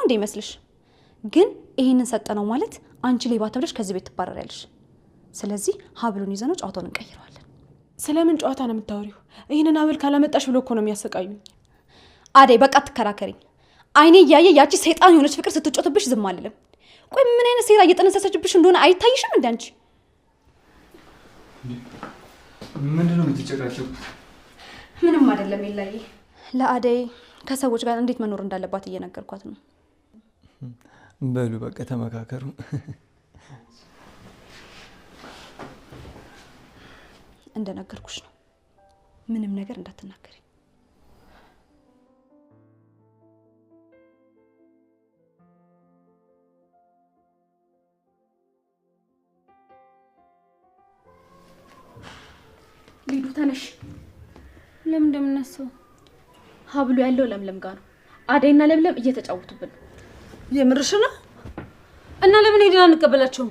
እንደ ይመስልሽ? ግን ይሄንን ሰጠነው ማለት አንቺ ሌባ ተብለሽ ከዚህ ቤት ትባረሪያለሽ። ስለዚህ ሀብሉን ይዘነው ጨዋታውን እንቀይረዋለን። ስለምን ጨዋታ ነው የምታወሪው? ይሄንን ሀብል ካላመጣሽ ብሎ እኮ ነው የሚያሰቃዩኝ። አደይ በቃ ትከራከሪኝ። አይኔ እያየ ያቺ ሰይጣን የሆነች ፍቅር ስትጮትብሽ ዝም አልልም። ቆይ ምን አይነት ሴራ እየጠነሰሰችብሽ እንደሆነ አይታይሽም እንዴ አንቺ? ምንድነው የምትጨቃጨው? ምንም አይደለም ይላዬ። ለአደይ ከሰዎች ጋር እንዴት መኖር እንዳለባት እየነገርኳት ነው። በሉ በቃ ተመካከሩ። እንደነገርኩሽ ነው። ምንም ነገር እንዳትናገሪ። ሊዱ ተነሽ። ለምን እንደምነሳው? ሀብሉ ያለው ለምለም ጋር ነው። አደይና ለምለም እየተጫወቱብን ነው። የምርሽ ነው? እና ለምን ሄደን አንቀበላቸውም?